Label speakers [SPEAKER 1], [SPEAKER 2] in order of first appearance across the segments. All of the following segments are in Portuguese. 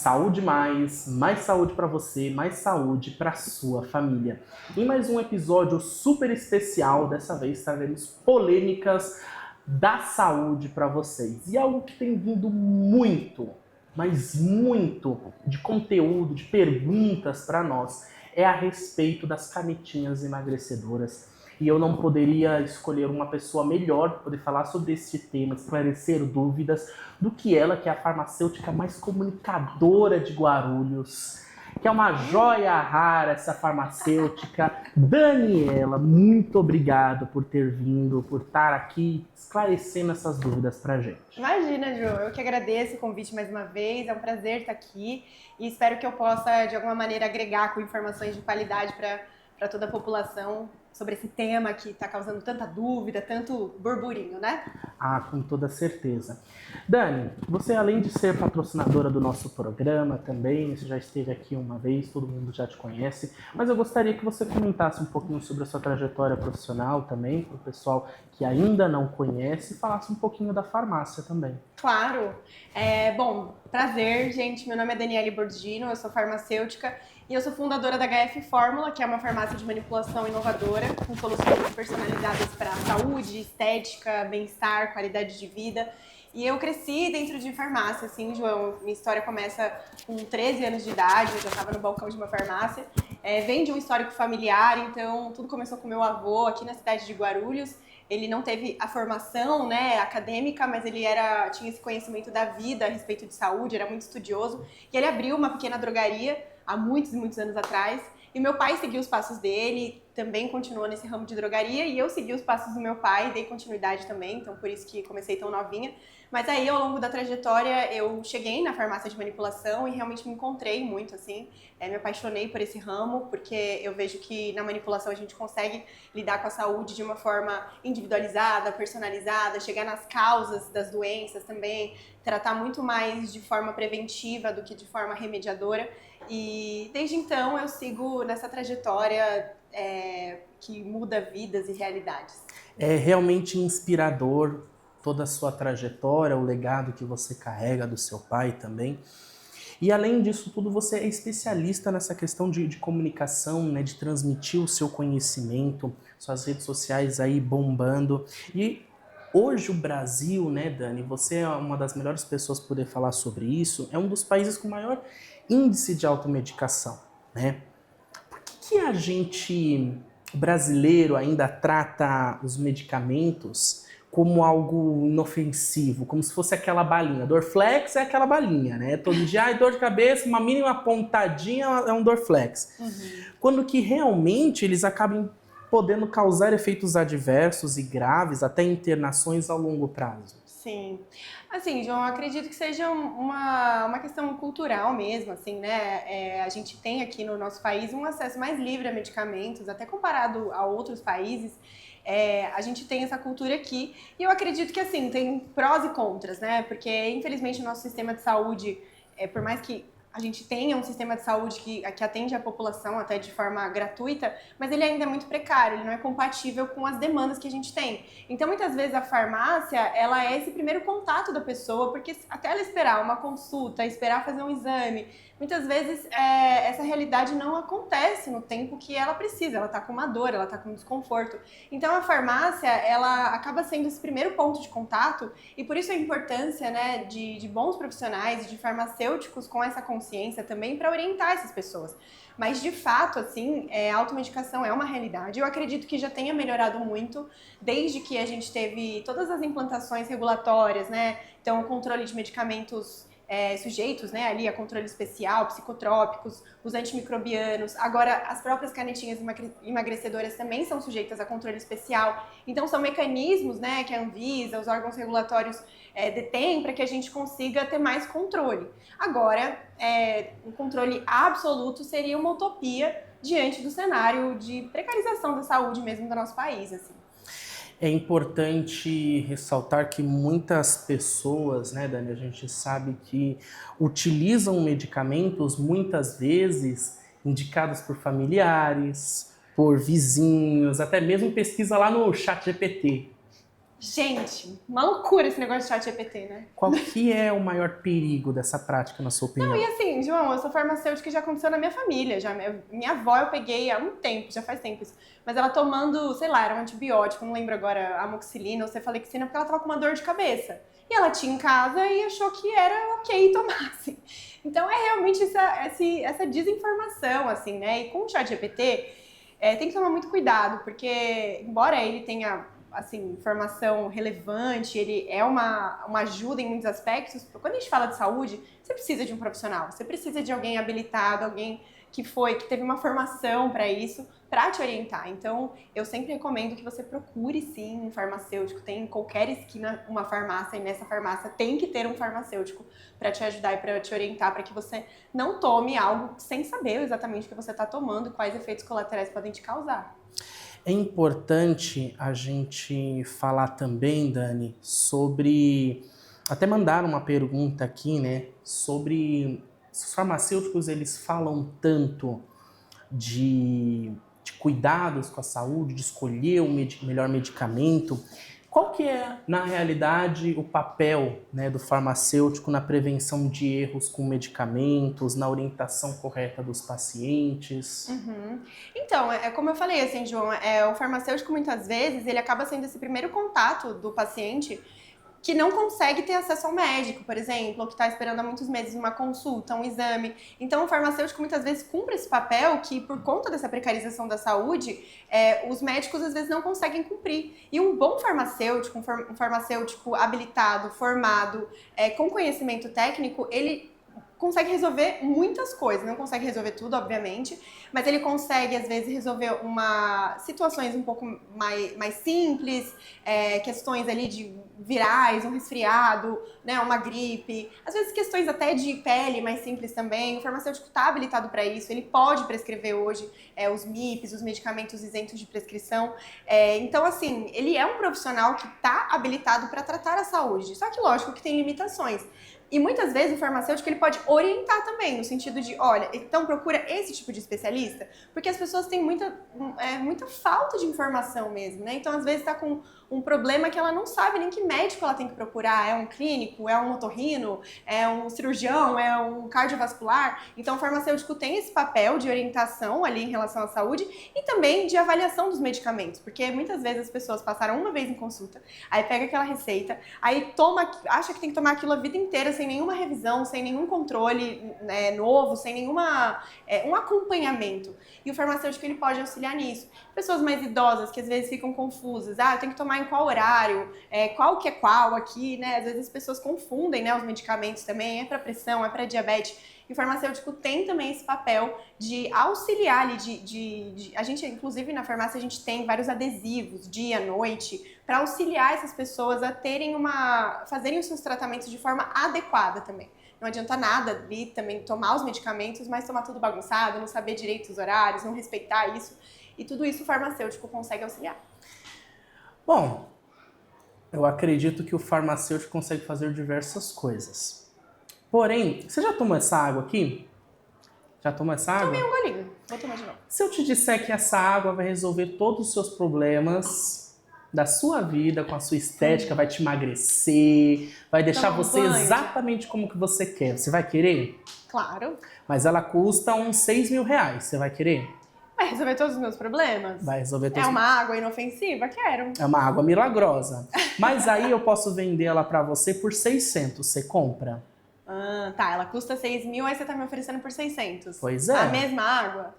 [SPEAKER 1] Saúde mais saúde para você, mais saúde para sua família. Em mais um episódio super especial, dessa vez traremos polêmicas da saúde para vocês. E algo que tem vindo muito, mas muito de conteúdo, de perguntas para nós, é a respeito das canetinhas emagrecedoras. E eu não poderia escolher uma pessoa melhor para poder falar sobre esse tema, esclarecer dúvidas, do que ela, que é a farmacêutica mais comunicadora de Guarulhos, que é uma joia rara, essa farmacêutica. Daniela, muito obrigado por ter vindo, por estar aqui esclarecendo essas dúvidas pra gente.
[SPEAKER 2] Imagina, Ju, eu que agradeço o convite mais uma vez, é um prazer estar aqui e espero que eu possa, de alguma maneira, agregar com informações de qualidade para toda a população sobre esse tema que está causando tanta dúvida, tanto burburinho, né?
[SPEAKER 1] Ah, com toda certeza. Dani, você além de ser patrocinadora do nosso programa também, você já esteve aqui uma vez, todo mundo já te conhece, mas eu gostaria que você comentasse um pouquinho sobre a sua trajetória profissional também, para o pessoal que ainda não conhece, e falasse um pouquinho da farmácia também.
[SPEAKER 2] Claro. Bom, prazer, gente. Meu nome é Daniele Bordino, eu sou farmacêutica e eu sou fundadora da HF Fórmula, que é uma farmácia de manipulação inovadora, com soluções personalizadas para saúde, estética, bem-estar, qualidade de vida. E eu cresci dentro de farmácia, assim, João. Minha história começa com 13 anos de idade, eu já estava no balcão de uma farmácia. Vem de um histórico familiar, então tudo começou com meu avô aqui na cidade de Guarulhos. Ele não teve a formação, né, acadêmica, mas ele tinha esse conhecimento da vida a respeito de saúde, era muito estudioso. E ele abriu uma pequena drogaria há muitos e muitos anos atrás. E meu pai seguiu os passos dele, também continuou nesse ramo de drogaria, e eu segui os passos do meu pai, dei continuidade também, então por isso que comecei tão novinha. Mas aí, ao longo da trajetória, eu cheguei na farmácia de manipulação e realmente me encontrei muito, assim. Me apaixonei por esse ramo, porque eu vejo que na manipulação a gente consegue lidar com a saúde de uma forma individualizada, personalizada, chegar nas causas das doenças também, tratar muito mais de forma preventiva do que de forma remediadora. E desde então eu sigo nessa trajetória que muda vidas e realidades.
[SPEAKER 1] É realmente inspirador toda a sua trajetória, o legado que você carrega do seu pai também. E além disso tudo, você é especialista nessa questão de comunicação, né, de transmitir o seu conhecimento, suas redes sociais aí bombando. E hoje o Brasil, né, Dani, você é uma das melhores pessoas para poder falar sobre isso, é um dos países com maior índice de automedicação, né? Por que a gente brasileiro ainda trata os medicamentos como algo inofensivo, como se fosse aquela balinha? Dorflex é aquela balinha, né? Todo dia, dor de cabeça, uma mínima pontadinha é um Dorflex.
[SPEAKER 2] Uhum.
[SPEAKER 1] Quando que realmente eles acabam podendo causar efeitos adversos e graves, até internações a longo prazo.
[SPEAKER 2] Sim. Assim, João, eu acredito que seja uma questão cultural mesmo, assim, né? A gente tem aqui no nosso país um acesso mais livre a medicamentos, até comparado a outros países. A gente tem essa cultura aqui e eu acredito que, assim, tem prós e contras, né? Porque, infelizmente, o nosso sistema de saúde, por mais que a gente tenha um sistema de saúde que atende a população até de forma gratuita, mas ele ainda é muito precário, ele não é compatível com as demandas que a gente tem. Então, muitas vezes, a farmácia, ela é esse primeiro contato da pessoa, porque até ela esperar uma consulta, esperar fazer um exame, muitas vezes essa realidade não acontece no tempo que ela precisa, ela está com uma dor, ela está com um desconforto. Então, a farmácia, ela acaba sendo esse primeiro ponto de contato e por isso a importância, né, de bons profissionais, de farmacêuticos com essa consciência também para orientar essas pessoas. Mas, de fato, assim, a automedicação é uma realidade. Eu acredito que já tenha melhorado muito desde que a gente teve todas as implantações regulatórias, né? Então, o controle de medicamentos sujeitos, né, ali a controle especial, psicotrópicos, os antimicrobianos. Agora, as próprias canetinhas emagrecedoras também são sujeitas a controle especial. Então, são mecanismos, né, que a Anvisa, os órgãos regulatórios detêm para que a gente consiga ter mais controle. Agora, um controle absoluto seria uma utopia diante do cenário de precarização da saúde mesmo do nosso país, assim.
[SPEAKER 1] É importante ressaltar que muitas pessoas, né, Dani, a gente sabe que utilizam medicamentos muitas vezes indicados por familiares, por vizinhos, até mesmo pesquisa lá no ChatGPT.
[SPEAKER 2] Gente, uma loucura esse negócio de chat GPT, né?
[SPEAKER 1] Qual que é o maior perigo dessa prática, na sua opinião?
[SPEAKER 2] Não, e assim, João, eu sou farmacêutica e já aconteceu na minha família. Já, minha avó eu peguei há um tempo, já faz tempo isso. Mas ela tomando, sei lá, era um antibiótico, não lembro agora, amoxicilina ou cefalexina, porque ela tava com uma dor de cabeça. E ela tinha em casa e achou que era ok tomar, assim. Então é realmente essa desinformação, assim, né? E com o chat GPT, tem que tomar muito cuidado, porque embora ele tenha assim, informação relevante, ele é uma ajuda em muitos aspectos. Quando a gente fala de saúde, você precisa de um profissional, você precisa de alguém habilitado, alguém que teve uma formação para isso, para te orientar. Então, eu sempre recomendo que você procure sim um farmacêutico. Tem em qualquer esquina uma farmácia, e nessa farmácia tem que ter um farmacêutico para te ajudar e para te orientar, para que você não tome algo sem saber exatamente o que você está tomando, quais efeitos colaterais podem te causar.
[SPEAKER 1] É importante a gente falar também, Dani, sobre... Até mandaram uma pergunta aqui, né? Sobre os farmacêuticos, eles falam tanto de cuidados com a saúde, de escolher o melhor medicamento. Qual que é, na realidade, o papel, né, do farmacêutico na prevenção de erros com medicamentos, na orientação correta dos pacientes?
[SPEAKER 2] Uhum. Então, é como eu falei, assim, João, o farmacêutico muitas vezes ele acaba sendo esse primeiro contato do paciente que não consegue ter acesso ao médico, por exemplo, ou que está esperando há muitos meses uma consulta, um exame. Então, o farmacêutico muitas vezes cumpre esse papel que, por conta dessa precarização da saúde, os médicos às vezes não conseguem cumprir. E um bom farmacêutico, um farmacêutico habilitado, formado, com conhecimento técnico, ele consegue resolver muitas coisas, não consegue resolver tudo, obviamente, mas ele consegue, às vezes, resolver situações um pouco mais simples, questões ali de virais, um resfriado, né, uma gripe, às vezes questões até de pele mais simples também. O farmacêutico está habilitado para isso, ele pode prescrever hoje os MIPs, os medicamentos isentos de prescrição. Então, assim, ele é um profissional que está habilitado para tratar a saúde, só que lógico que tem limitações. E muitas vezes o farmacêutico ele pode orientar também, no sentido de, olha, então procura esse tipo de especialista, porque as pessoas têm muita falta de informação mesmo, né? Então, às vezes, está com um problema que ela não sabe nem que médico ela tem que procurar. É um clínico, é um otorrino, é um cirurgião, é um cardiovascular. Então, o farmacêutico tem esse papel de orientação ali em relação à saúde e também de avaliação dos medicamentos, porque muitas vezes as pessoas passaram uma vez em consulta, aí pega aquela receita, aí acha que tem que tomar aquilo a vida inteira sem nenhuma revisão, sem nenhum controle novo, sem nenhuma um acompanhamento. E o farmacêutico ele pode auxiliar nisso. Pessoas mais idosas que às vezes ficam confusas, eu tenho que tomar em qual horário, qual que é qual aqui, né? Às vezes as pessoas confundem, né, os medicamentos também, é para pressão, é para diabetes. E o farmacêutico tem também esse papel de auxiliar ali, a gente, inclusive na farmácia, a gente tem vários adesivos, dia, noite, para auxiliar essas pessoas a fazerem os seus tratamentos de forma adequada também. Não adianta nada ali também tomar os medicamentos, mas tomar tudo bagunçado, não saber direito os horários, não respeitar isso. E tudo isso o farmacêutico consegue auxiliar.
[SPEAKER 1] Bom, eu acredito que o farmacêutico consegue fazer diversas coisas. Porém, você já tomou essa água aqui? Já tomou essa água?
[SPEAKER 2] Tomei um golinho. Vou tomar de novo.
[SPEAKER 1] Se eu te disser que essa água vai resolver todos os seus problemas da sua vida, com a sua estética, vai te emagrecer, vai deixar você exatamente como que você quer, você vai querer?
[SPEAKER 2] Claro.
[SPEAKER 1] Mas ela custa uns 6 mil reais, você vai querer?
[SPEAKER 2] Vai resolver todos os meus problemas?
[SPEAKER 1] Vai resolver todos.
[SPEAKER 2] É uma água inofensiva? Quero.
[SPEAKER 1] É uma água milagrosa. Mas aí eu posso vender ela pra você por 600, você compra?
[SPEAKER 2] Tá, ela custa 6 mil, aí você tá me oferecendo por 600.
[SPEAKER 1] Pois é.
[SPEAKER 2] A mesma água?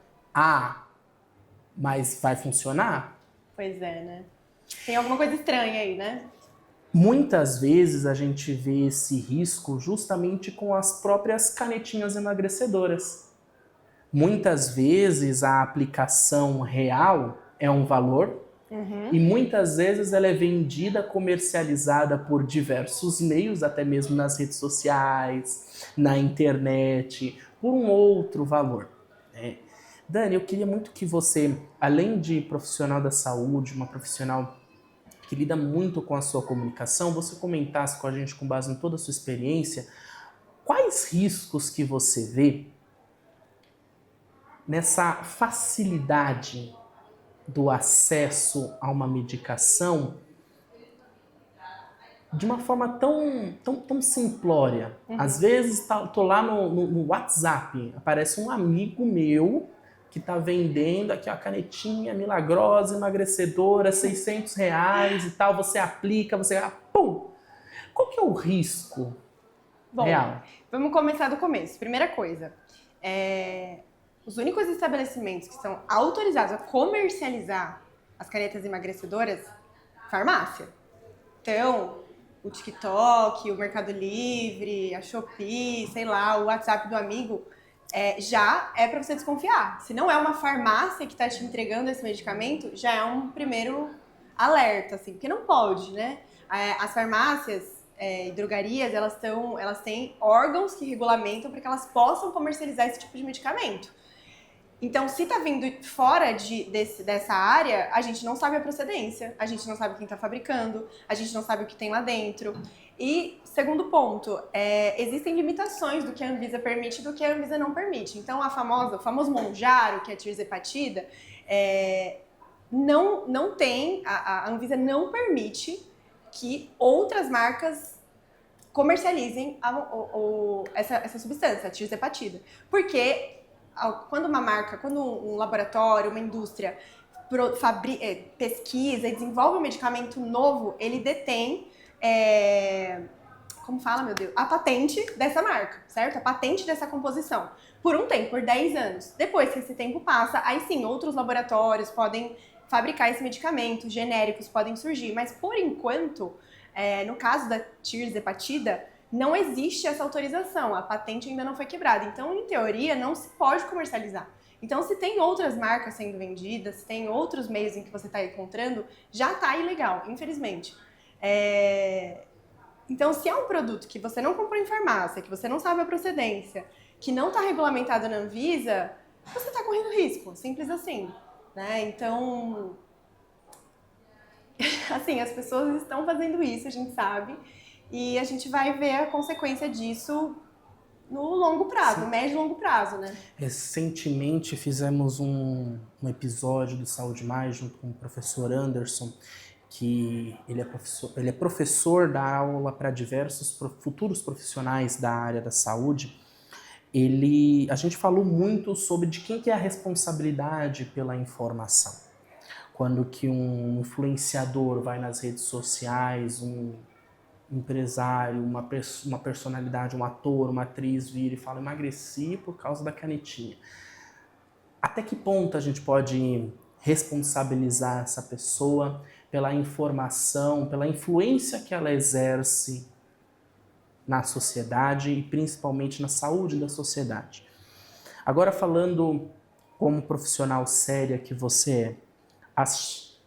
[SPEAKER 1] Mas vai funcionar?
[SPEAKER 2] Pois é, né? Tem alguma coisa estranha aí, né?
[SPEAKER 1] Muitas vezes a gente vê esse risco justamente com as próprias canetinhas emagrecedoras. Muitas vezes a aplicação real é um valor e muitas vezes ela é vendida, comercializada por diversos meios, até mesmo nas redes sociais, na internet, por um outro valor. Dani, eu queria muito que você, além de profissional da saúde, uma profissional que lida muito com a sua comunicação, você comentasse com a gente, com base em toda a sua experiência, quais riscos que você vê nessa facilidade do acesso a uma medicação de uma forma tão simplória. Às vezes tô lá no WhatsApp, aparece um amigo meu que tá vendendo aqui a canetinha milagrosa, emagrecedora, R$ 600 e tal, você aplica, pum! Qual que é o risco real?
[SPEAKER 2] Vamos começar do começo. Primeira coisa, os únicos estabelecimentos que são autorizados a comercializar as canetas emagrecedoras, farmácia. Então, o TikTok, o Mercado Livre, a Shopee, sei lá, o WhatsApp do amigo, já é para você desconfiar. Se não é uma farmácia que está te entregando esse medicamento, já é um primeiro alerta, assim, porque não pode, né? As farmácias e drogarias, elas têm órgãos que regulamentam para que elas possam comercializar esse tipo de medicamento. Então, se tá vindo fora dessa área, a gente não sabe a procedência, a gente não sabe quem tá fabricando, a gente não sabe o que tem lá dentro. E, segundo ponto, existem limitações do que a Anvisa permite e do que a Anvisa não permite. Então, o famoso Mounjaro, que é a tirzepatida, não tem, a Anvisa não permite que outras marcas comercializem essa substância, a tirzepatida. Porque quando um laboratório, uma indústria pesquisa e desenvolve um medicamento novo, ele detém, como fala, meu Deus? A patente dessa marca, certo? A patente dessa composição. Por um tempo, por 10 anos. Depois que esse tempo passa, aí sim, outros laboratórios podem fabricar esse medicamento, genéricos podem surgir. Mas, por enquanto, no caso da tirzepatida, não existe essa autorização, a patente ainda não foi quebrada. Então, em teoria, não se pode comercializar. Então, se tem outras marcas sendo vendidas, se tem outros meios em que você está encontrando, já está ilegal, infelizmente. Então, se é um produto que você não comprou em farmácia, que você não sabe a procedência, que não está regulamentado na Anvisa, você está correndo risco, simples assim, né? Então, assim, as pessoas estão fazendo isso, a gente sabe, e a gente vai ver a consequência disso no longo prazo, no médio e longo prazo, né?
[SPEAKER 1] Recentemente fizemos um episódio do Saúde Mais junto com o professor Anderson, que ele é professor, dá aula para diversos futuros profissionais da área da saúde. A gente falou muito sobre de quem que é a responsabilidade pela informação. Quando que um influenciador vai nas redes sociais, um empresário, uma personalidade, um ator, uma atriz vira e fala: emagreci por causa da canetinha. Até que ponto a gente pode responsabilizar essa pessoa pela informação, pela influência que ela exerce na sociedade e principalmente na saúde da sociedade? Agora, falando como profissional séria que você é, as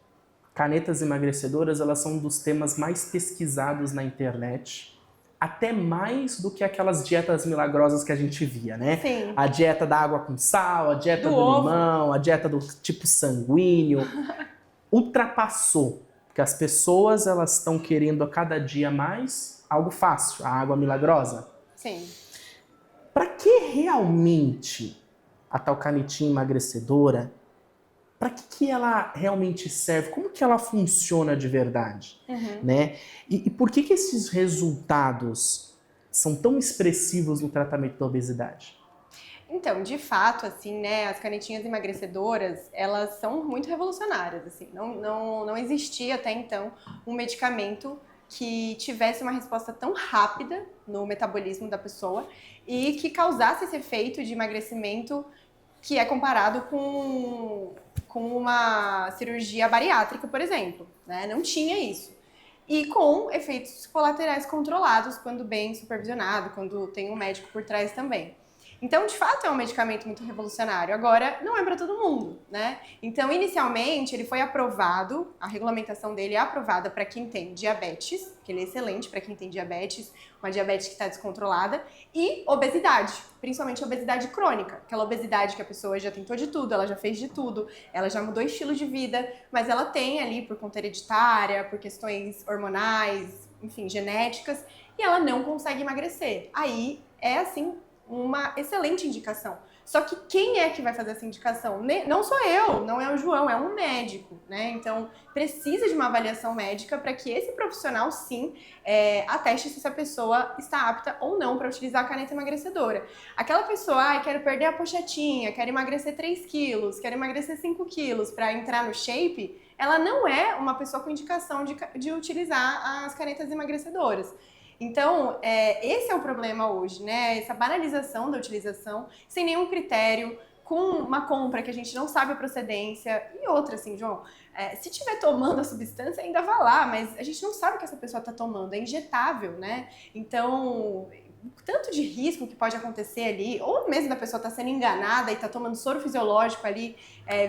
[SPEAKER 1] canetas emagrecedoras, elas são um dos temas mais pesquisados na internet, até mais do que aquelas dietas milagrosas que a gente via, né?
[SPEAKER 2] Sim.
[SPEAKER 1] A dieta da água com sal, a dieta do limão, a dieta do tipo sanguíneo. Ultrapassou, porque as pessoas elas estão querendo a cada dia mais algo fácil, a água milagrosa.
[SPEAKER 2] Sim.
[SPEAKER 1] Para que realmente a tal canetinha emagrecedora? Para que ela realmente serve? Como que ela funciona de verdade? Né? E por que esses resultados são tão expressivos no tratamento da obesidade?
[SPEAKER 2] Então, de fato, assim, né, as canetinhas emagrecedoras, elas são muito revolucionárias, assim. Não existia até então um medicamento que tivesse uma resposta tão rápida no metabolismo da pessoa e que causasse esse efeito de emagrecimento que é comparado com uma cirurgia bariátrica, por exemplo, né? Não tinha isso. E com efeitos colaterais controlados, quando bem supervisionado, quando tem um médico por trás também. Então, de fato, é um medicamento muito revolucionário. Agora, não é para todo mundo, né? Então, inicialmente, ele foi aprovado, a regulamentação dele é aprovada para quem tem diabetes, que ele é excelente para quem tem diabetes, uma diabetes que está descontrolada, e obesidade, principalmente obesidade crônica, aquela obesidade que a pessoa já tentou de tudo, ela já fez de tudo, ela já mudou estilo de vida, mas ela tem ali por conta hereditária, por questões hormonais, enfim, genéticas, e ela não consegue emagrecer. Aí é assim uma excelente indicação Só que quem é que vai fazer essa indicação? Não sou eu, não é o João, é um médico, né? Então, precisa de uma avaliação médica para que esse profissional, sim, ateste se essa pessoa está apta ou não para utilizar a caneta emagrecedora. Aquela pessoa, quero perder a pochetinha, quero emagrecer 3 quilos, quero emagrecer 5 quilos para entrar no shape, ela não é uma pessoa com indicação de utilizar as canetas emagrecedoras. Então, esse é o problema hoje, né? Essa banalização da utilização, sem nenhum critério, com uma compra que a gente não sabe a procedência. E outra, assim, João, se estiver tomando a substância, ainda vá lá, mas a gente não sabe o que essa pessoa está tomando, é injetável, né? Então, tanto de risco que pode acontecer ali, ou mesmo da pessoa estar sendo enganada e está tomando soro fisiológico ali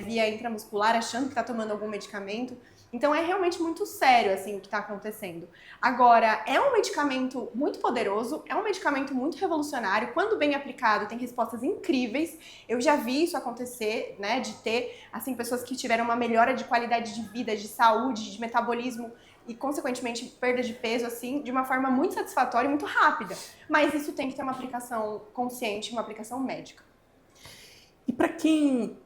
[SPEAKER 2] via intramuscular, achando que está tomando algum medicamento. Então é realmente muito sério assim o que está acontecendo. Agora, é um medicamento muito poderoso, é um medicamento muito revolucionário, quando bem aplicado tem respostas incríveis. Eu já vi isso acontecer, né, de ter assim pessoas que tiveram uma melhora de qualidade de vida, de saúde, de metabolismo e consequentemente perda de peso assim, de uma forma muito satisfatória e muito rápida. Mas isso tem que ter uma aplicação consciente, uma aplicação médica.
[SPEAKER 1] E para quem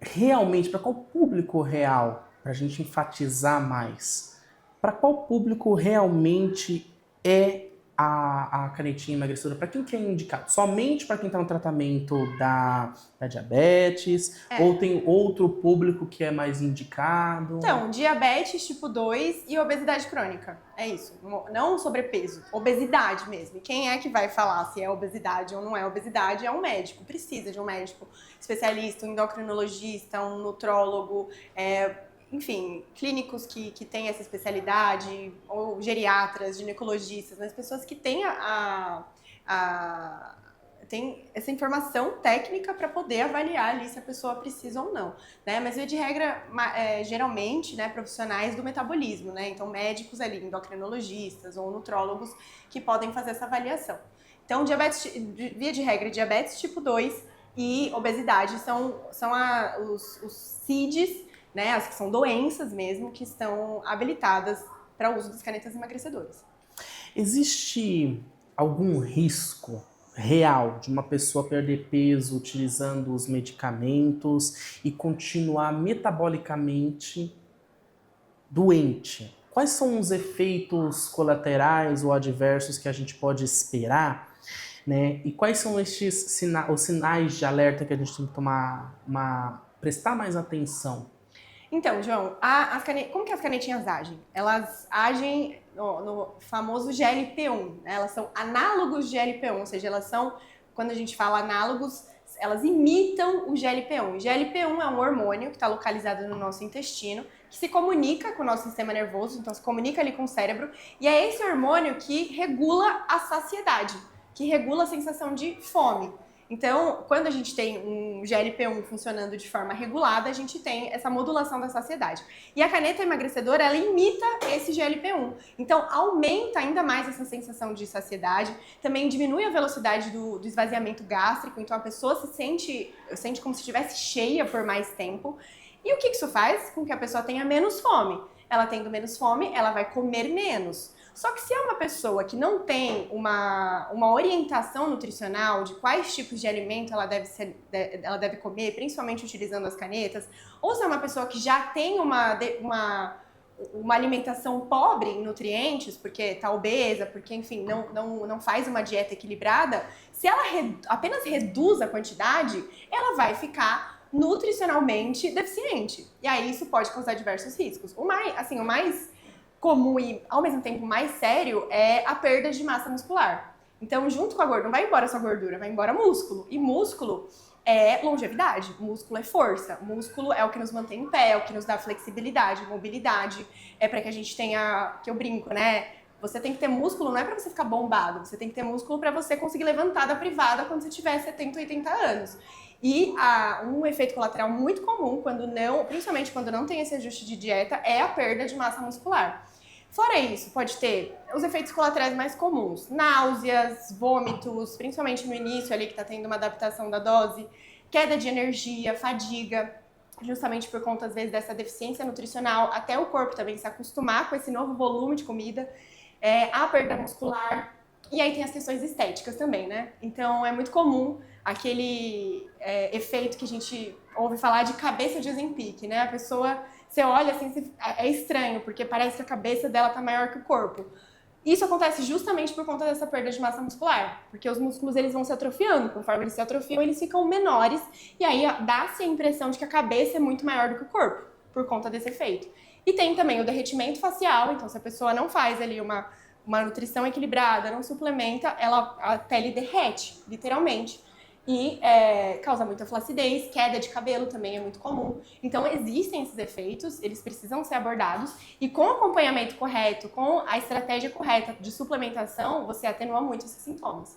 [SPEAKER 1] realmente, para qual público real, para a gente enfatizar mais, para qual público realmente é a canetinha emagrecedora? Para quem que é indicado? Somente para quem está no tratamento da diabetes? Ou tem outro público que é mais indicado?
[SPEAKER 2] Então, diabetes tipo 2 e obesidade crônica. É isso. Não sobrepeso. Obesidade mesmo. E quem é que vai falar se é obesidade ou não é obesidade? É um médico. Precisa de um médico especialista, um endocrinologista, um nutrólogo, enfim, clínicos que têm essa especialidade, ou geriatras, ginecologistas, mas pessoas que têm tem essa informação técnica para poder avaliar ali se a pessoa precisa ou não, né? Mas de regra, geralmente, né, profissionais do metabolismo, né? Então médicos ali, endocrinologistas ou nutrólogos que podem fazer essa avaliação. Então, via de regra, diabetes tipo 2 e obesidade são os CIDs, né, as que são doenças mesmo, que estão habilitadas para o uso das canetas emagrecedoras.
[SPEAKER 1] Existe algum risco real de uma pessoa perder peso utilizando os medicamentos e continuar metabolicamente doente? Quais são os efeitos colaterais ou adversos que a gente pode esperar, né? E quais são os sinais de alerta que a gente tem que prestar mais atenção?
[SPEAKER 2] Então, João, como que as canetinhas agem? Elas agem no famoso GLP-1, né? Elas são análogos de GLP-1, ou seja, elas são, quando a gente fala análogos, elas imitam o GLP-1. O GLP-1 é um hormônio que está localizado no nosso intestino, que se comunica com o nosso sistema nervoso, então se comunica ali com o cérebro, e é esse hormônio que regula a saciedade, que regula a sensação de fome. Então, quando a gente tem um GLP-1 funcionando de forma regulada, a gente tem essa modulação da saciedade. E a caneta emagrecedora, ela imita esse GLP-1. Então, aumenta ainda mais essa sensação de saciedade, também diminui a velocidade do esvaziamento gástrico, então a pessoa se sente como se estivesse cheia por mais tempo. E o que isso faz? Com que a pessoa tenha menos fome. Ela tendo menos fome, ela vai comer menos. Só que se é uma pessoa que não tem uma orientação nutricional de quais tipos de alimento ela deve comer, principalmente utilizando as canetas, ou se é uma pessoa que já tem uma alimentação pobre em nutrientes, porque está obesa, porque, enfim, não faz uma dieta equilibrada, se ela apenas reduz a quantidade, ela vai ficar nutricionalmente deficiente. E aí isso pode causar diversos riscos. O mais comum e, ao mesmo tempo, mais sério é a perda de massa muscular. Então, junto com a gordura, não vai embora só gordura, vai embora músculo. E músculo é longevidade, músculo é força, músculo é o que nos mantém em pé, é o que nos dá flexibilidade, mobilidade, é para que a gente tenha, que eu brinco, né? Você tem que ter músculo, não é para você ficar bombado, você tem que ter músculo para você conseguir levantar da privada quando você tiver 70, 80 anos. E um efeito colateral muito comum, principalmente quando não tem esse ajuste de dieta, é a perda de massa muscular. Fora isso, pode ter os efeitos colaterais mais comuns, náuseas, vômitos, principalmente no início ali que está tendo uma adaptação da dose, queda de energia, fadiga, justamente por conta, às vezes, dessa deficiência nutricional, até o corpo também se acostumar com esse novo volume de comida, a perda muscular, E aí tem as questões estéticas também, né? Então é muito comum aquele efeito que a gente ouve falar de cabeça de Ozempic, né? A pessoa, você olha assim, é estranho, porque parece que a cabeça dela tá maior que o corpo. Isso acontece justamente por conta dessa perda de massa muscular, porque os músculos eles vão se atrofiando, conforme eles se atrofiam, eles ficam menores, e aí dá-se a impressão de que a cabeça é muito maior do que o corpo, por conta desse efeito. E tem também o derretimento facial, então se a pessoa não faz ali uma nutrição equilibrada, não suplementa, a pele derrete, literalmente. E causa muita flacidez, queda de cabelo também é muito comum. Então existem esses efeitos, eles precisam ser abordados e com o acompanhamento correto, com a estratégia correta de suplementação, você atenua muito esses sintomas.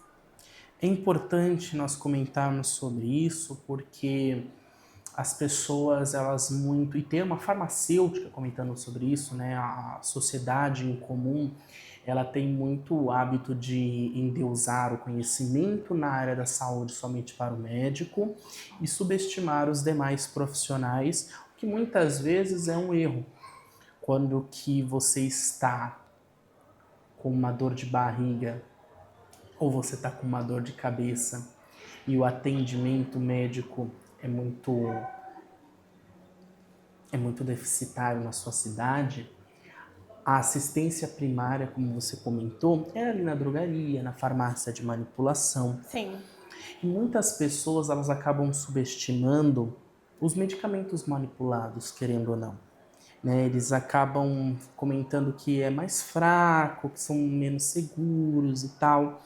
[SPEAKER 1] É importante nós comentarmos sobre isso porque as pessoas, elas muito... E tem uma farmacêutica comentando sobre isso, né? A sociedade em comum, ela tem muito o hábito de endeusar o conhecimento na área da saúde somente para o médico e subestimar os demais profissionais, o que muitas vezes é um erro. Quando que você está com uma dor de barriga ou você está com uma dor de cabeça e o atendimento médico é muito deficitário na sua cidade, a assistência primária, como você comentou, é ali na drogaria, na farmácia de manipulação.
[SPEAKER 2] Sim.
[SPEAKER 1] E muitas pessoas, elas acabam subestimando os medicamentos manipulados, querendo ou não. Né? Eles acabam comentando que é mais fraco, que são menos seguros e tal.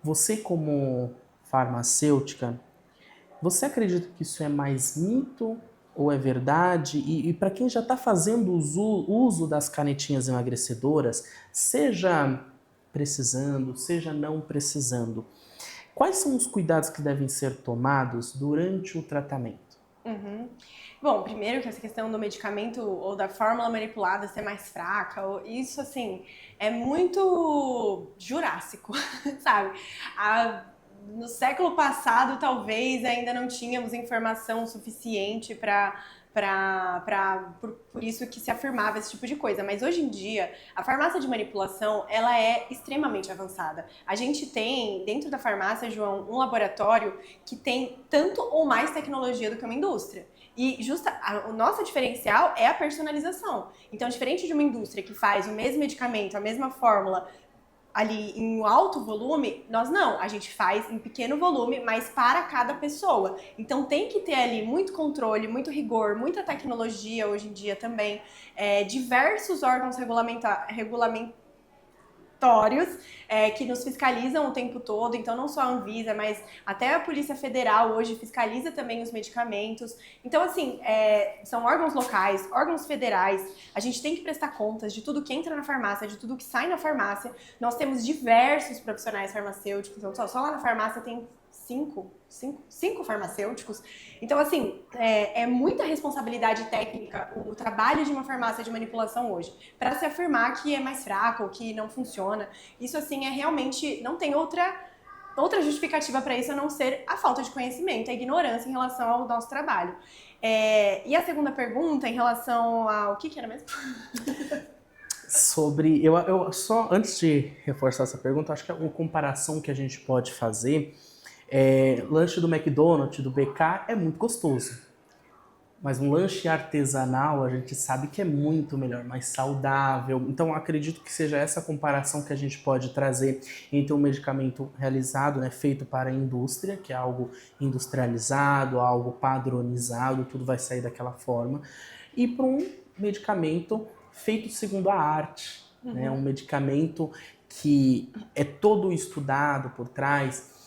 [SPEAKER 1] Você, como farmacêutica, você acredita que isso é mais mito ou é verdade? E para quem já está fazendo uso das canetinhas emagrecedoras, seja precisando, seja não precisando, quais são os cuidados que devem ser tomados durante o tratamento?
[SPEAKER 2] Uhum. Bom, primeiro que essa questão do medicamento ou da fórmula manipulada ser mais fraca, isso assim, é muito jurássico, sabe? No século passado, talvez ainda não tínhamos informação suficiente por isso que se afirmava esse tipo de coisa. Mas hoje em dia, a farmácia de manipulação, ela é extremamente avançada. A gente tem, dentro da farmácia, João, um laboratório que tem tanto ou mais tecnologia do que uma indústria. E o nosso diferencial é a personalização. Então, diferente de uma indústria que faz o mesmo medicamento, a mesma fórmula, ali em alto volume, nós não, a gente faz em pequeno volume, mas para cada pessoa. Então tem que ter ali muito controle, muito rigor, muita tecnologia hoje em dia também, diversos órgãos regulamentatórios que nos fiscalizam o tempo todo, então não só a Anvisa, mas até a Polícia Federal hoje fiscaliza também os medicamentos. Então, assim, são órgãos locais, órgãos federais, a gente tem que prestar contas de tudo que entra na farmácia, de tudo que sai na farmácia. Nós temos diversos profissionais farmacêuticos, então só lá na farmácia tem cinco farmacêuticos. Então, assim, é muita responsabilidade técnica o trabalho de uma farmácia de manipulação hoje, para se afirmar que é mais fraca ou que não funciona. Isso, assim, realmente, não tem outra justificativa para isso a não ser a falta de conhecimento, a ignorância em relação ao nosso trabalho. E a segunda pergunta, em relação ao... O que era mesmo?
[SPEAKER 1] Sobre... Eu só, antes de reforçar essa pergunta, acho que uma comparação que a gente pode fazer lanche do McDonald's, do BK, é muito gostoso. Mas um lanche artesanal, a gente sabe que é muito melhor, mais saudável. Então, acredito que seja essa comparação que a gente pode trazer entre um medicamento realizado, né, feito para a indústria, que é algo industrializado, algo padronizado, tudo vai sair daquela forma, e para um medicamento feito segundo a arte, né, um medicamento que é todo estudado por trás.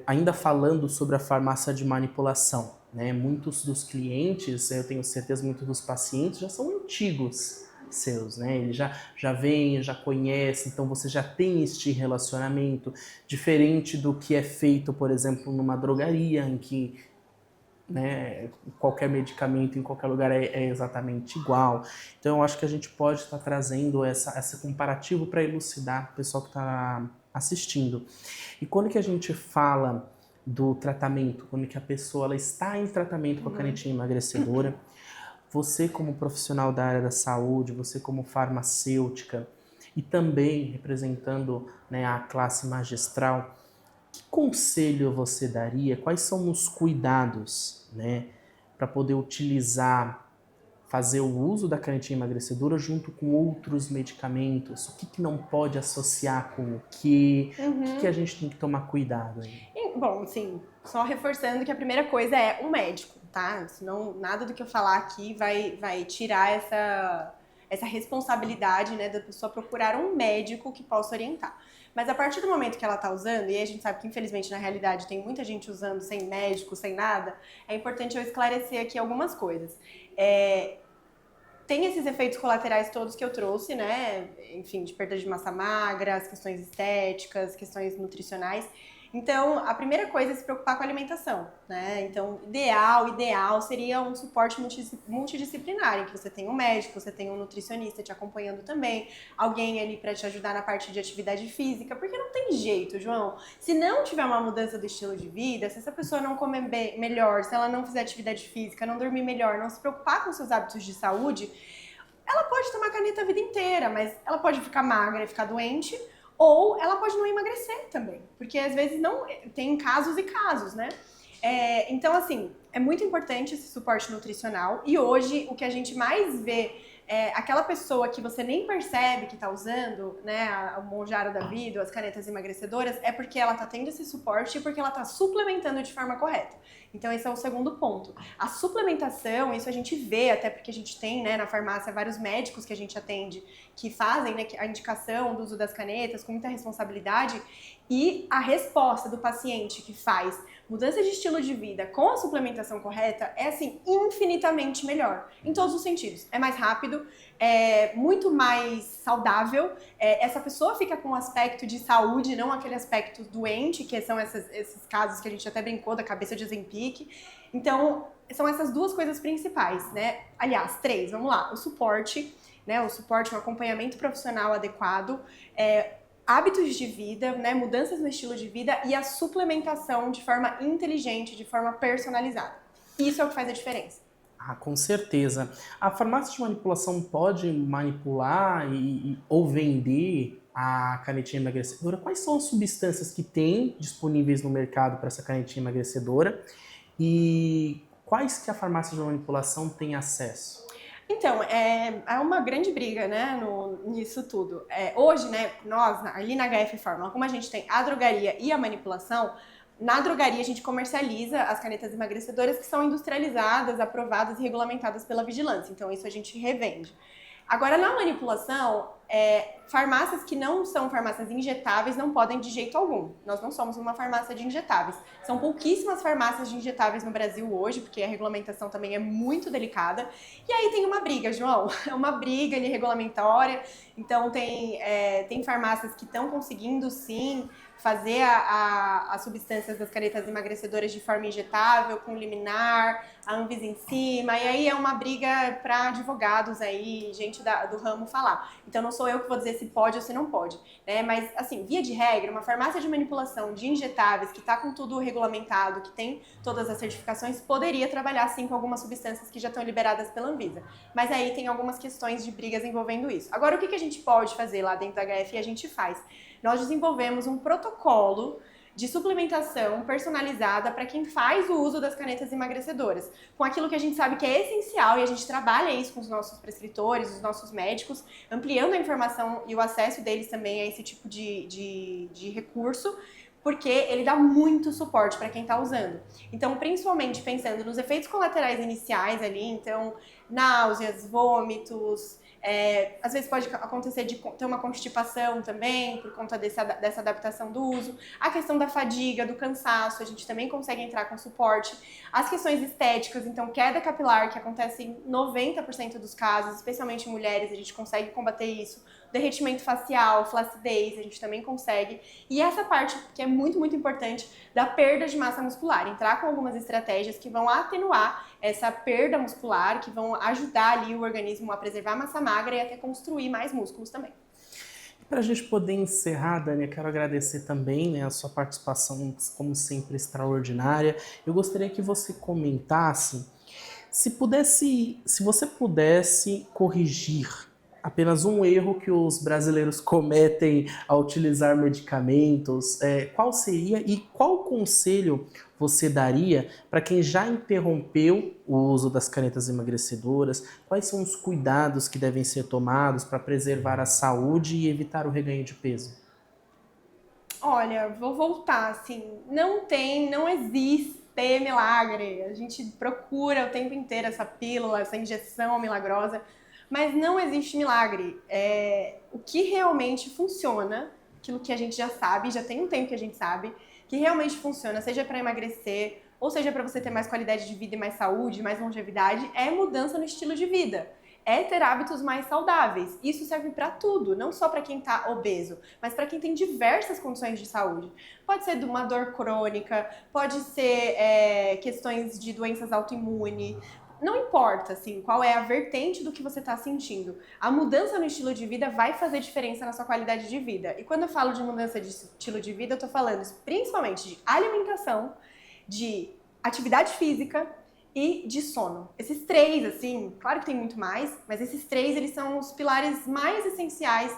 [SPEAKER 1] Ainda falando sobre a farmácia de manipulação, né? Muitos dos clientes, eu tenho certeza, muitos dos pacientes já são antigos seus, né? Eles já vêm, já conhecem, então você já tem este relacionamento, diferente do que é feito, por exemplo, numa drogaria, em que, né, qualquer medicamento em qualquer lugar é exatamente igual. Então eu acho que a gente pode estar trazendo essa comparativo para elucidar o pessoal que está assistindo. E quando que a gente fala do tratamento, quando que a pessoa ela está em tratamento com a canetinha emagrecedora, você como profissional da área da saúde, você como farmacêutica, e também representando, né, a classe magistral, que conselho você daria? Quais são os cuidados, né, para poder utilizar, fazer o uso da canetinha emagrecedora junto com outros medicamentos? O que, que não pode associar com o que? O que, que a gente tem que tomar cuidado aí?
[SPEAKER 2] Bom, sim, só reforçando que a primeira coisa é um médico, tá? Senão nada do que eu falar aqui vai tirar essa responsabilidade, né, da pessoa procurar um médico que possa orientar. Mas a partir do momento que ela tá usando, e a gente sabe que infelizmente na realidade tem muita gente usando sem médico, sem nada, é importante eu esclarecer aqui algumas coisas. Tem esses efeitos colaterais todos que eu trouxe, né? Enfim, de perda de massa magra, as questões estéticas, questões nutricionais. Então, a primeira coisa é se preocupar com a alimentação, né? Então, ideal seria um suporte multidisciplinar, em que você tem um médico, você tem um nutricionista te acompanhando também, alguém ali para te ajudar na parte de atividade física, porque não tem jeito, João. Se não tiver uma mudança do estilo de vida, se essa pessoa não comer melhor, se ela não fizer atividade física, não dormir melhor, não se preocupar com seus hábitos de saúde, ela pode tomar caneta a vida inteira, mas ela pode ficar magra e ficar doente, ou ela pode não emagrecer também, porque às vezes não tem casos e casos, né? Então, assim, é muito importante esse suporte nutricional, e hoje o que a gente mais vê é aquela pessoa que você nem percebe que tá usando, né, o Mounjaro da vida, as canetas emagrecedoras, é porque ela tá tendo esse suporte e porque ela tá suplementando de forma correta. Então, esse é o segundo ponto. A suplementação, isso a gente vê, até porque a gente tem, né, na farmácia vários médicos que a gente atende que fazem, né, a indicação do uso das canetas com muita responsabilidade, e a resposta do paciente que faz mudança de estilo de vida com a suplementação correta é, assim, infinitamente melhor, em todos os sentidos. É mais rápido, é muito mais saudável, essa pessoa fica com um aspecto de saúde, não aquele aspecto doente, que são esses casos que a gente até brincou da cabeça de Ozempic. Então, são essas duas coisas principais, né? Aliás, três, vamos lá. O suporte, né? O suporte, um acompanhamento profissional adequado, hábitos de vida, né, mudanças no estilo de vida e a suplementação de forma inteligente, de forma personalizada. Isso é o que faz a diferença.
[SPEAKER 1] Ah, com certeza. A farmácia de manipulação pode manipular ou vender a canetinha emagrecedora? Quais são as substâncias que tem disponíveis no mercado para essa canetinha emagrecedora? E quais que a farmácia de manipulação tem acesso?
[SPEAKER 2] Então, é uma grande briga, né, nisso tudo. Hoje, né, nós, ali na HF Pharma, como a gente tem a drogaria e a manipulação, na drogaria a gente comercializa as canetas emagrecedoras que são industrializadas, aprovadas e regulamentadas pela vigilância. Então, isso a gente revende. Agora, na manipulação, farmácias que não são farmácias injetáveis não podem de jeito algum. Nós não somos uma farmácia de injetáveis. São pouquíssimas farmácias de injetáveis no Brasil hoje, porque a regulamentação também é muito delicada. E aí tem uma briga, João. É uma briga ali regulamentória. Então, tem farmácias que estão conseguindo, sim, fazer as substâncias das canetas emagrecedoras de forma injetável, com liminar, a Anvisa em cima, e aí é uma briga para advogados aí, gente do ramo falar. Então não sou eu que vou dizer se pode ou se não pode, né? Mas, assim, via de regra, uma farmácia de manipulação de injetáveis que está com tudo regulamentado, que tem todas as certificações, poderia trabalhar sim com algumas substâncias que já estão liberadas pela Anvisa. Mas aí tem algumas questões de brigas envolvendo isso. Agora, o que a gente pode fazer lá dentro da HF? A gente faz. Nós desenvolvemos um protocolo de suplementação personalizada para quem faz o uso das canetas emagrecedoras, com aquilo que a gente sabe que é essencial, e a gente trabalha isso com os nossos prescritores, os nossos médicos, ampliando a informação e o acesso deles também a esse tipo de recurso, porque ele dá muito suporte para quem está usando. Então, principalmente pensando nos efeitos colaterais iniciais ali, então, náuseas, vômitos, às vezes pode acontecer de ter uma constipação também, por conta dessa adaptação do uso. A questão da fadiga, do cansaço, a gente também consegue entrar com suporte. As questões estéticas, então queda capilar, que acontece em 90% dos casos, especialmente em mulheres, a gente consegue combater isso. Derretimento facial, flacidez, a gente também consegue. E essa parte que é muito, muito importante da perda de massa muscular. Entrar com algumas estratégias que vão atenuar essa perda muscular, que vão ajudar ali o organismo a preservar a massa magra e até construir mais músculos também.
[SPEAKER 1] Para a gente poder encerrar, Dani, eu quero agradecer também, né, a sua participação, como sempre, extraordinária. Eu gostaria que você comentasse, se você pudesse corrigir apenas um erro que os brasileiros cometem ao utilizar medicamentos. Qual seria e qual conselho você daria para quem já interrompeu o uso das canetas emagrecedoras? Quais são os cuidados que devem ser tomados para preservar a saúde e evitar o reganho de peso?
[SPEAKER 2] Olha, vou voltar, assim, não existe milagre. A gente procura o tempo inteiro essa pílula, essa injeção milagrosa, mas não existe milagre. O que realmente funciona, aquilo que a gente já sabe, já tem um tempo que a gente sabe, que realmente funciona, seja para emagrecer, ou seja para você ter mais qualidade de vida e mais saúde, mais longevidade, é mudança no estilo de vida. É ter hábitos mais saudáveis. Isso serve para tudo, não só para quem está obeso, mas para quem tem diversas condições de saúde. Pode ser de uma dor crônica, pode ser questões de doenças autoimunes. Não importa, assim, qual é a vertente do que você está sentindo. A mudança no estilo de vida vai fazer diferença na sua qualidade de vida. E quando eu falo de mudança de estilo de vida, eu estou falando principalmente de alimentação, de atividade física e de sono. Esses três, assim, claro que tem muito mais, mas esses três, eles são os pilares mais essenciais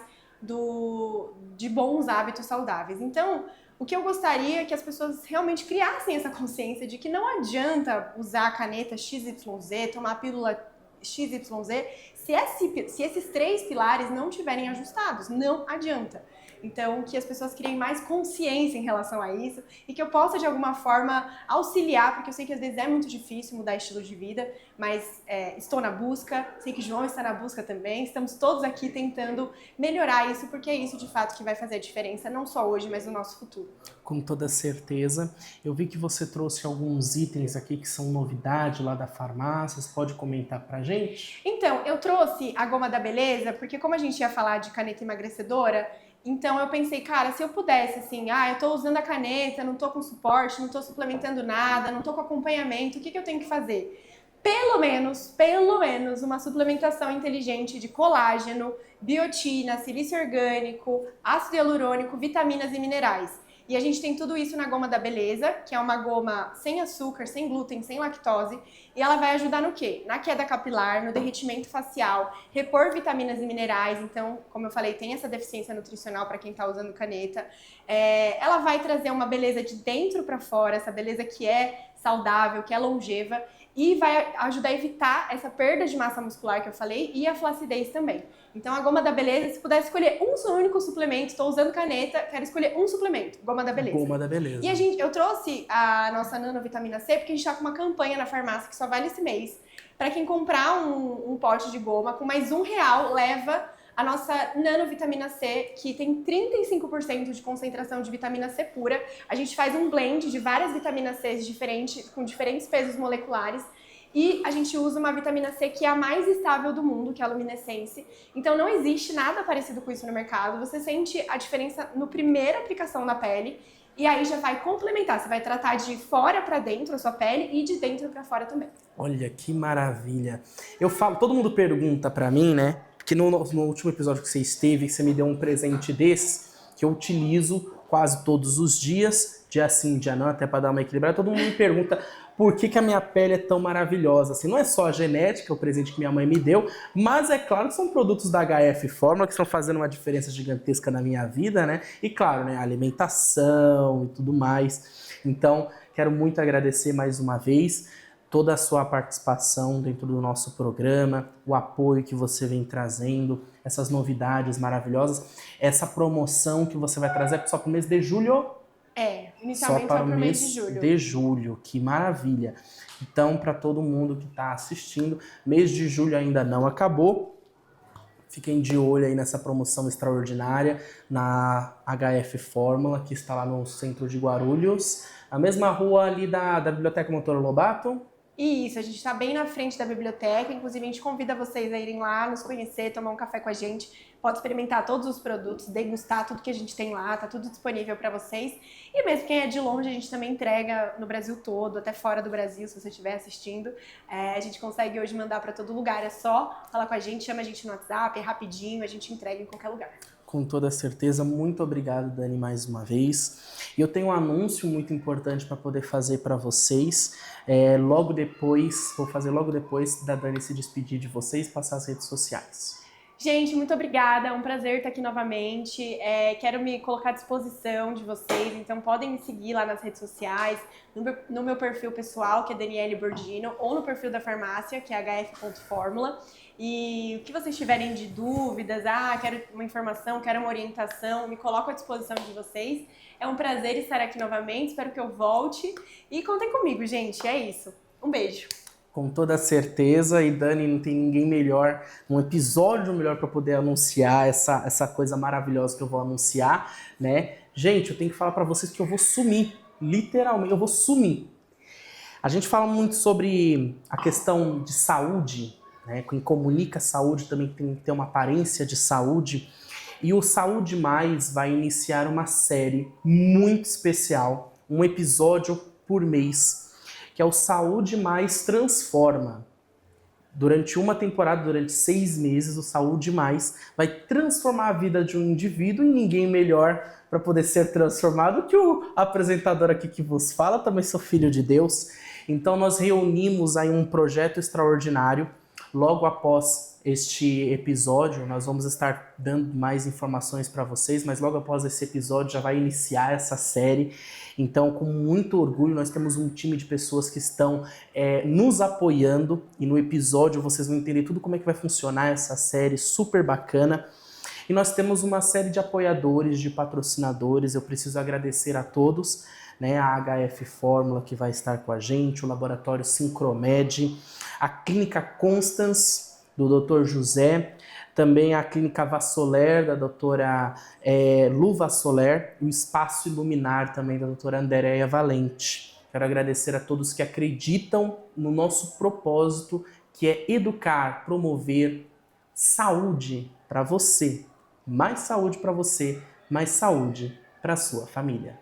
[SPEAKER 2] de bons hábitos saudáveis. Então, o que eu gostaria é que as pessoas realmente criassem essa consciência de que não adianta usar a caneta XYZ, tomar a pílula XYZ, se esses três pilares não estiverem ajustados. Não adianta. Então, que as pessoas criem mais consciência em relação a isso e que eu possa, de alguma forma, auxiliar, porque eu sei que às vezes é muito difícil mudar estilo de vida, mas estou na busca, sei que João está na busca também, estamos todos aqui tentando melhorar isso, porque é isso, de fato, que vai fazer a diferença, não só hoje, mas no nosso futuro.
[SPEAKER 1] Com toda certeza. Eu vi que você trouxe alguns itens aqui que são novidade lá da farmácia, você pode comentar pra gente?
[SPEAKER 2] Então, eu trouxe a Goma da Beleza, porque como a gente ia falar de caneta emagrecedora, então eu pensei, cara, se eu pudesse, assim, eu tô usando a caneta, não tô com suporte, não tô suplementando nada, não tô com acompanhamento, o que eu tenho que fazer? Pelo menos, uma suplementação inteligente de colágeno, biotina, silício orgânico, ácido hialurônico, vitaminas e minerais. E a gente tem tudo isso na Goma da Beleza, que é uma goma sem açúcar, sem glúten, sem lactose. E ela vai ajudar no quê? Na queda capilar, no derretimento facial, repor vitaminas e minerais. Então, como eu falei, tem essa deficiência nutricional para quem está usando caneta. Ela vai trazer uma beleza de dentro para fora, essa beleza que é saudável, que é longeva. E vai ajudar a evitar essa perda de massa muscular que eu falei e a flacidez também. Então, a Goma da Beleza, se pudesse escolher um único suplemento, estou usando caneta, quero escolher um suplemento, Goma da Beleza.
[SPEAKER 1] Goma da Beleza.
[SPEAKER 2] E eu trouxe a nossa nanovitamina C, porque a gente está com uma campanha na farmácia que só vale esse mês. Para quem comprar um pote de goma, com mais R$1 leva a nossa nanovitamina C, que tem 35% de concentração de vitamina C pura. A gente faz um blend de várias vitaminas C diferentes, com diferentes pesos moleculares. E a gente usa uma vitamina C que é a mais estável do mundo, que é a luminescência. Então não existe nada parecido com isso no mercado. Você sente a diferença no primeira aplicação na pele e aí já vai complementar. Você vai tratar de fora para dentro a sua pele e de dentro para fora também.
[SPEAKER 1] Olha que maravilha. Eu falo, todo mundo pergunta pra mim, né? Que no último episódio que você esteve, você me deu um presente desse, que eu utilizo quase todos os dias, dia sim, dia não, até para dar uma equilibrada. Todo mundo me pergunta por que a minha pele é tão maravilhosa. Assim, não é só a genética, o presente que minha mãe me deu, mas é claro que são produtos da HF Fórmula que estão fazendo uma diferença gigantesca na minha vida, né? E claro, né, alimentação e tudo mais. Então, quero muito agradecer mais uma vez toda a sua participação dentro do nosso programa, o apoio que você vem trazendo, essas novidades maravilhosas, essa promoção que você vai trazer só para o mês de julho?
[SPEAKER 2] Inicialmente
[SPEAKER 1] só para
[SPEAKER 2] o mês de julho.
[SPEAKER 1] De julho, que maravilha. Então, para todo mundo que está assistindo, mês de julho ainda não acabou. Fiquem de olho aí nessa promoção extraordinária na HF Fórmula, que está lá no centro de Guarulhos, a mesma rua ali da Biblioteca Monteiro Lobato.
[SPEAKER 2] Isso, a gente está bem na frente da biblioteca, inclusive a gente convida vocês a irem lá, nos conhecer, tomar um café com a gente, pode experimentar todos os produtos, degustar tudo que a gente tem lá, tá tudo disponível para vocês. E mesmo quem é de longe, a gente também entrega no Brasil todo, até fora do Brasil, se você estiver assistindo. A gente consegue hoje mandar para todo lugar, é só falar com a gente, chama a gente no WhatsApp, é rapidinho, a gente entrega em qualquer lugar.
[SPEAKER 1] Com toda certeza, muito obrigado, Dani, mais uma vez. E eu tenho um anúncio muito importante para poder fazer para vocês. Vou fazer logo depois da Dani se despedir de vocês e passar as redes sociais.
[SPEAKER 2] Gente, muito obrigada, é um prazer estar aqui novamente. Quero me colocar à disposição de vocês, então podem me seguir lá nas redes sociais, no meu perfil pessoal, que é Daniele Bordino, ou no perfil da farmácia, que é hf.formula. E o que vocês tiverem de dúvidas, quero uma informação, quero uma orientação, me coloco à disposição de vocês. É um prazer estar aqui novamente, espero que eu volte. E contem comigo, gente, é isso. Um beijo.
[SPEAKER 1] Com toda certeza, e Dani, não tem ninguém melhor, um episódio melhor para poder anunciar essa coisa maravilhosa que eu vou anunciar, né? Gente, eu tenho que falar para vocês que eu vou sumir, literalmente, eu vou sumir. A gente fala muito sobre a questão de saúde, né? Quem comunica saúde também tem que ter uma aparência de saúde, e o Saúde Mais vai iniciar uma série muito especial, um episódio por mês, que é o Saúde Mais Transforma. Durante uma temporada, durante 6 meses, o Saúde Mais vai transformar a vida de um indivíduo, e ninguém melhor para poder ser transformado que o apresentador aqui que vos fala. Também sou filho de Deus. Então nós reunimos aí um projeto extraordinário. Logo após este episódio, nós vamos estar dando mais informações para vocês, mas logo após esse episódio já vai iniciar essa série. Então, com muito orgulho, nós temos um time de pessoas que estão nos apoiando, e no episódio vocês vão entender tudo como é que vai funcionar essa série super bacana. E nós temos uma série de apoiadores, de patrocinadores. Eu preciso agradecer a todos, né? A HF Fórmula, que vai estar com a gente, o Laboratório Sincromed, a Clínica Constance, do Dr. José, também a Clínica Vassoler, da doutora Lu Vassoler, e o Espaço Iluminar também, da doutora Andréia Valente. Quero agradecer a todos que acreditam no nosso propósito, que é educar, promover saúde para você. Mais saúde para você, mais saúde para a sua família.